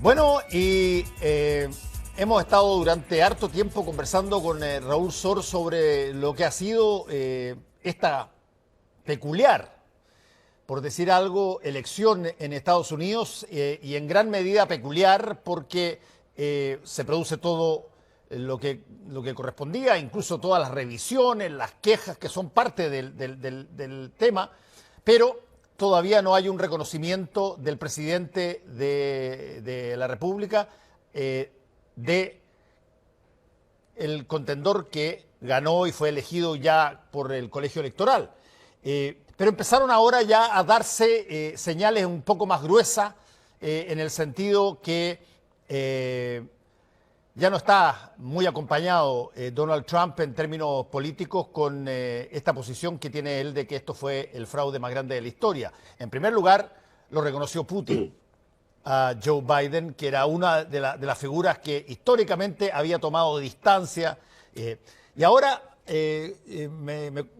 Bueno, y hemos estado durante harto tiempo conversando con Raúl Sor sobre lo que ha sido esta peculiar, por decir algo, elección en Estados Unidos y en gran medida peculiar porque se produce todo lo que correspondía, incluso todas las revisiones, las quejas que son parte del tema, pero todavía no hay un reconocimiento del presidente de la República de el contendor que ganó y fue elegido ya por el colegio electoral. Pero empezaron ahora ya a darse señales un poco más gruesas en el sentido que ya no está muy acompañado Donald Trump en términos políticos con esta posición que tiene él de que esto fue el fraude más grande de la historia. En primer lugar, lo reconoció Putin a Joe Biden, que era una de las figuras que históricamente había tomado distancia. Y ahora,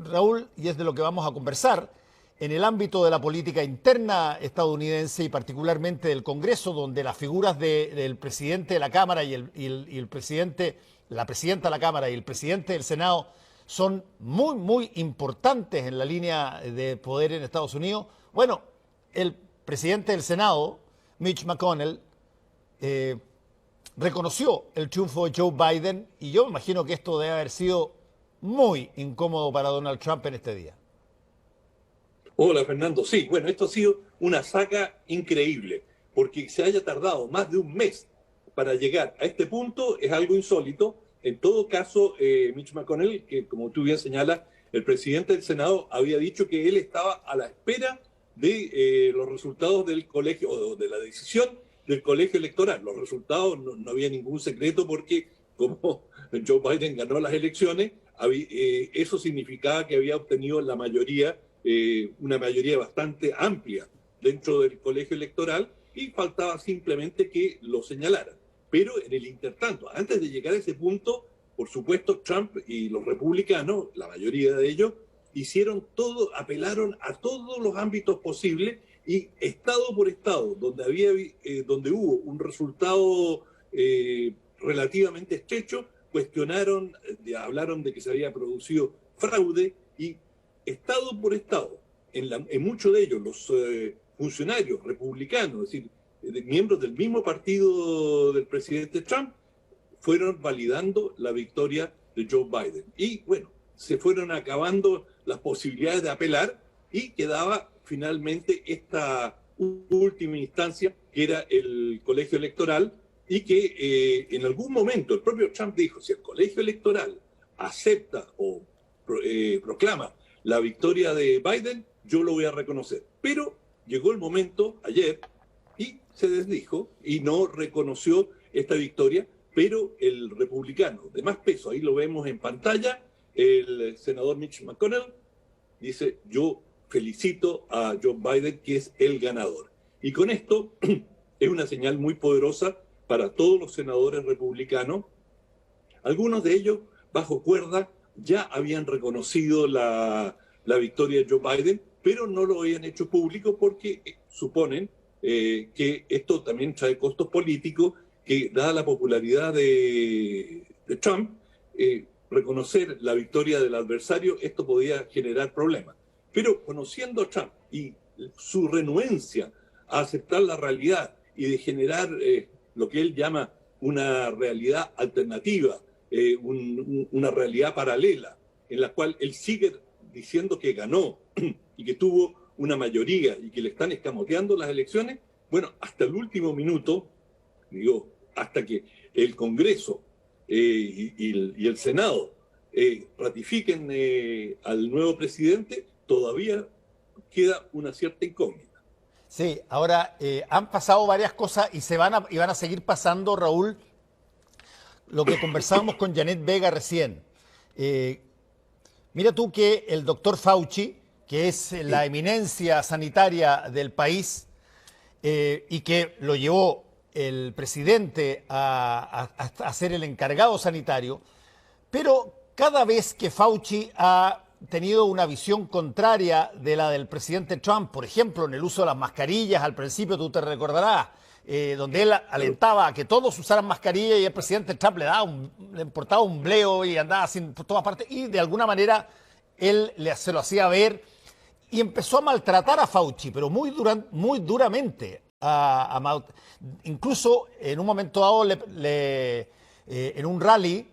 Raúl, y es de lo que vamos a conversar, en el ámbito de la política interna estadounidense y particularmente del Congreso, donde las figuras del presidente de la Cámara y el presidente, la presidenta de la Cámara y el presidente del Senado son muy, muy importantes en la línea de poder en Estados Unidos. Bueno, el presidente del Senado, Mitch McConnell, reconoció el triunfo de Joe Biden y yo me imagino que esto debe haber sido muy incómodo para Donald Trump en este día. Hola Fernando, sí, bueno, esto ha sido una saga increíble, porque se haya tardado más de un mes para llegar a este punto es algo insólito. En todo caso, Mitch McConnell, que como tú bien señalas, el presidente del Senado había dicho que él estaba a la espera de los resultados del colegio, o de la decisión del colegio electoral. Los resultados no había ningún secreto porque como Joe Biden ganó las elecciones, eso significaba que había obtenido la mayoría, una mayoría bastante amplia dentro del colegio electoral y faltaba simplemente que lo señalaran. Pero en el intertanto, antes de llegar a ese punto, por supuesto, Trump y los republicanos, la mayoría de ellos, hicieron todo, apelaron a todos los ámbitos posibles y estado por estado, donde hubo un resultado relativamente estrecho, cuestionaron, hablaron de que se había producido fraude y estado por estado, en muchos de ellos los funcionarios republicanos, es decir, miembros del mismo partido del presidente Trump, fueron validando la victoria de Joe Biden. Y bueno, se fueron acabando las posibilidades de apelar y quedaba finalmente esta última instancia, que era el colegio electoral, y que en algún momento el propio Trump dijo, si el colegio electoral acepta o proclama la victoria de Biden, yo lo voy a reconocer. Pero llegó el momento ayer y se desdijo y no reconoció esta victoria, pero el republicano de más peso, ahí lo vemos en pantalla, el senador Mitch McConnell, dice, yo felicito a Joe Biden, que es el ganador. Y con esto es una señal muy poderosa para todos los senadores republicanos. Algunos de ellos, bajo cuerda, ya habían reconocido la victoria de Joe Biden, pero no lo habían hecho público porque suponen que esto también trae costos políticos, que dada la popularidad de Trump, reconocer la victoria del adversario, esto podía generar problemas. Pero conociendo a Trump y su renuencia a aceptar la realidad y de generar lo que él llama una realidad alternativa, una realidad paralela, en la cual él sigue diciendo que ganó y que tuvo una mayoría y que le están escamoteando las elecciones, bueno, hasta el último minuto, digo, hasta que el Congreso y el Senado ratifiquen al nuevo presidente, todavía queda una cierta incógnita. Sí, ahora han pasado varias cosas y van a seguir pasando, Raúl, lo que conversábamos con Janet Vega recién. Mira tú que el doctor Fauci, que es la eminencia sanitaria del país y que lo llevó el presidente a ser el encargado sanitario, pero cada vez que Fauci ha tenido una visión contraria de la del presidente Trump, por ejemplo, en el uso de las mascarillas, al principio tú te recordarás, donde él alentaba a que todos usaran mascarilla y el presidente Trump le importaba un bleo y andaba así por todas partes y de alguna manera él se lo hacía ver y empezó a maltratar a Fauci, pero muy duramente. Incluso en un momento dado en un rally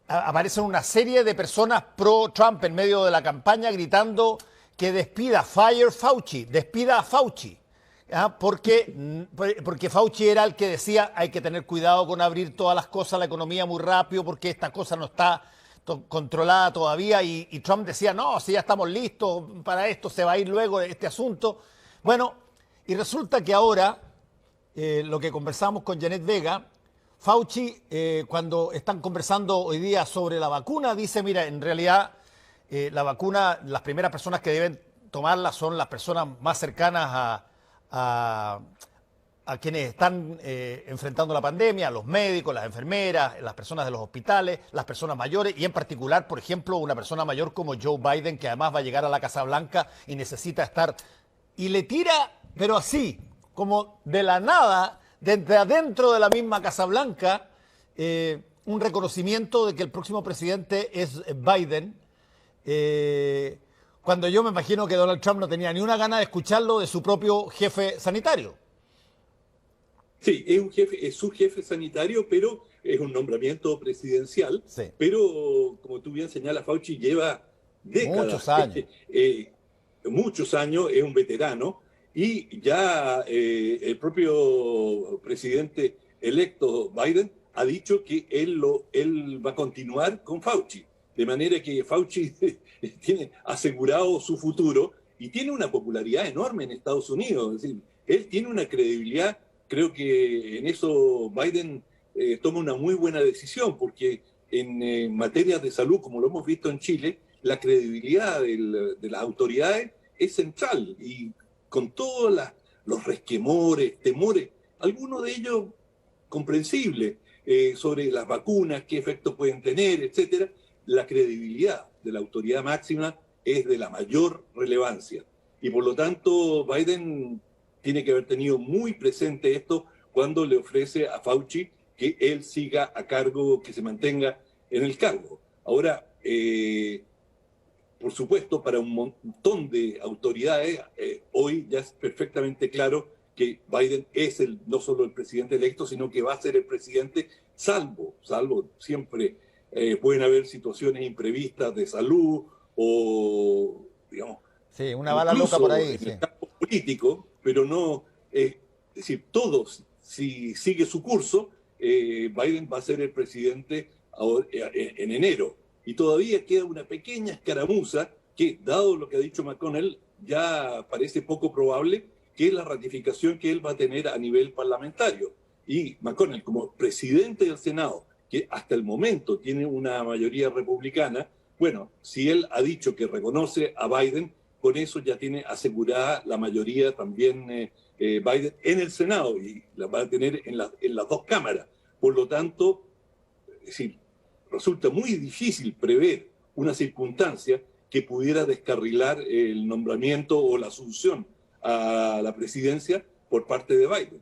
aparecen una serie de personas pro-Trump en medio de la campaña gritando que despida, fire Fauci, despida a Fauci. Porque Fauci era el que decía hay que tener cuidado con abrir todas las cosas, la economía muy rápido, porque esta cosa no está controlada todavía. Y Trump decía, no, si ya estamos listos para esto, se va a ir luego este asunto. Bueno, y resulta que ahora, lo que conversamos con Janet Vega, Fauci, cuando están conversando hoy día sobre la vacuna, dice, mira, en realidad la vacuna, las primeras personas que deben tomarla son las personas más cercanas a quienes están enfrentando la pandemia, los médicos, las enfermeras, las personas de los hospitales, las personas mayores y en particular, por ejemplo, una persona mayor como Joe Biden, que además va a llegar a la Casa Blanca y necesita estar... Y le tira, pero así, como de la nada, desde adentro de la misma Casa Blanca, un reconocimiento de que el próximo presidente es Biden, cuando yo me imagino que Donald Trump no tenía ni una gana de escucharlo de su propio jefe sanitario. Sí, es su jefe sanitario, pero es un nombramiento presidencial. Sí. Pero, como tú bien señalas, Fauci lleva décadas. Muchos años. Muchos años, es un veterano, y ya el propio presidente electo Biden ha dicho que él va a continuar con Fauci. De manera que Fauci tiene asegurado su futuro y tiene una popularidad enorme en Estados Unidos. Es decir, él tiene una credibilidad. Creo que en eso Biden toma una muy buena decisión, porque en materia de salud, como lo hemos visto en Chile, la credibilidad de las autoridades es central. Y con todos los resquemores, temores, algunos de ellos comprensibles, sobre las vacunas, qué efectos pueden tener, etcétera, la credibilidad de la autoridad máxima es de la mayor relevancia. Y por lo tanto, Biden tiene que haber tenido muy presente esto cuando le ofrece a Fauci que él siga a cargo, que se mantenga en el cargo. Ahora, por supuesto, para un montón de autoridades, hoy ya es perfectamente claro que Biden es no solo el presidente electo, sino que va a ser el presidente, salvo siempre pueden haber situaciones imprevistas de salud o, digamos, sí, una bala loca por ahí. En el campo político, pero no, es decir, todos, si sigue su curso, Biden va a ser el presidente en enero. Y todavía queda una pequeña escaramuza que, dado lo que ha dicho McConnell, ya parece poco probable, que es la ratificación que él va a tener a nivel parlamentario. Y McConnell, como presidente del Senado, que hasta el momento tiene una mayoría republicana, bueno, si él ha dicho que reconoce a Biden, con eso ya tiene asegurada la mayoría también Biden en el Senado, y la va a tener en las dos cámaras. Por lo tanto, es decir, resulta muy difícil prever una circunstancia que pudiera descarrilar el nombramiento o la asunción a la presidencia por parte de Biden.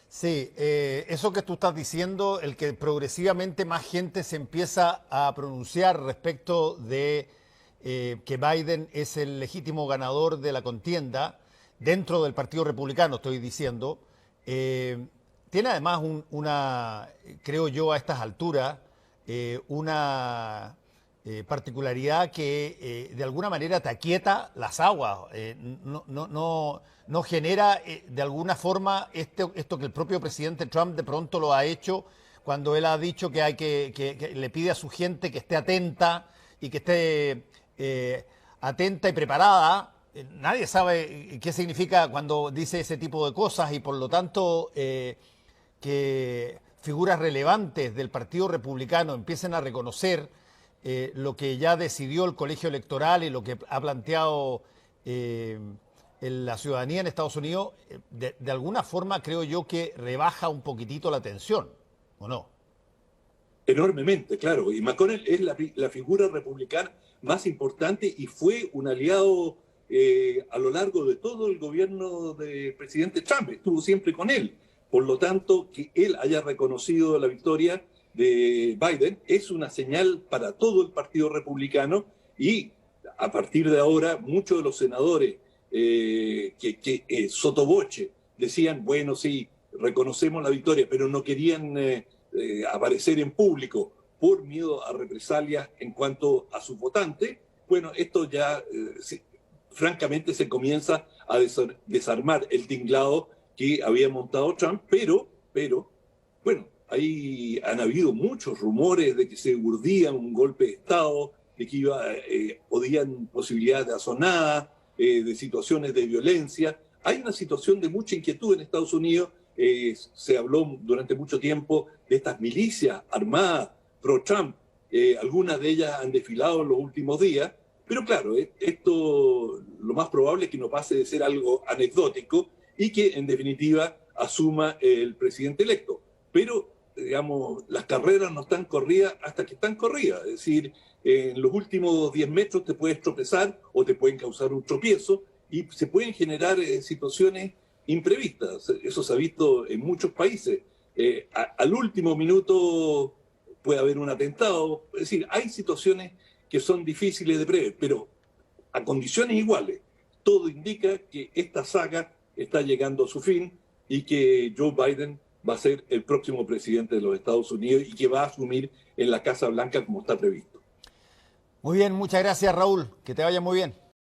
Sí, eso que tú estás diciendo, el que progresivamente más gente se empieza a pronunciar respecto de que Biden es el legítimo ganador de la contienda dentro del Partido Republicano, estoy diciendo, tiene además creo yo a estas alturas, una particularidad que de alguna manera te aquieta las aguas, no genera de alguna forma esto que el propio presidente Trump de pronto lo ha hecho cuando él ha dicho que le pide a su gente que esté atenta y que esté atenta y preparada. Nadie sabe qué significa cuando dice ese tipo de cosas y por lo tanto que figuras relevantes del Partido Republicano empiecen a reconocer lo que ya decidió el colegio electoral y lo que ha planteado la ciudadanía en Estados Unidos, de alguna forma creo yo que rebaja un poquitito la tensión, ¿o no? Enormemente, claro. Y McConnell es la figura republicana más importante y fue un aliado a lo largo de todo el gobierno del presidente Trump. Estuvo siempre con él. Por lo tanto, que él haya reconocido la victoria de Biden es una señal para todo el Partido Republicano y a partir de ahora muchos de los senadores que sotoboche decían, bueno, sí, reconocemos la victoria, pero no querían aparecer en público por miedo a represalias en cuanto a sus votantes. Bueno, esto ya francamente se comienza a desarmar el tinglado que había montado Trump, pero bueno, ahí han habido muchos rumores de que se urdía un golpe de Estado, de que podían posibilidades de asonada, de situaciones de violencia. Hay una situación de mucha inquietud en Estados Unidos. Se habló durante mucho tiempo de estas milicias armadas pro-Trump. Algunas de ellas han desfilado en los últimos días, pero claro, esto lo más probable es que no pase de ser algo anecdótico y que en definitiva asuma el presidente electo. Pero, digamos, las carreras no están corridas hasta que están corridas. Es decir, en los últimos 10 metros te puedes tropezar o te pueden causar un tropiezo y se pueden generar situaciones imprevistas. Eso se ha visto en muchos países. Al último minuto puede haber un atentado. Es decir, hay situaciones que son difíciles de prever, pero a condiciones iguales. Todo indica que esta saga está llegando a su fin y que Joe Biden va a ser el próximo presidente de los Estados Unidos y que va a asumir en la Casa Blanca como está previsto. Muy bien, muchas gracias, Raúl. Que te vaya muy bien.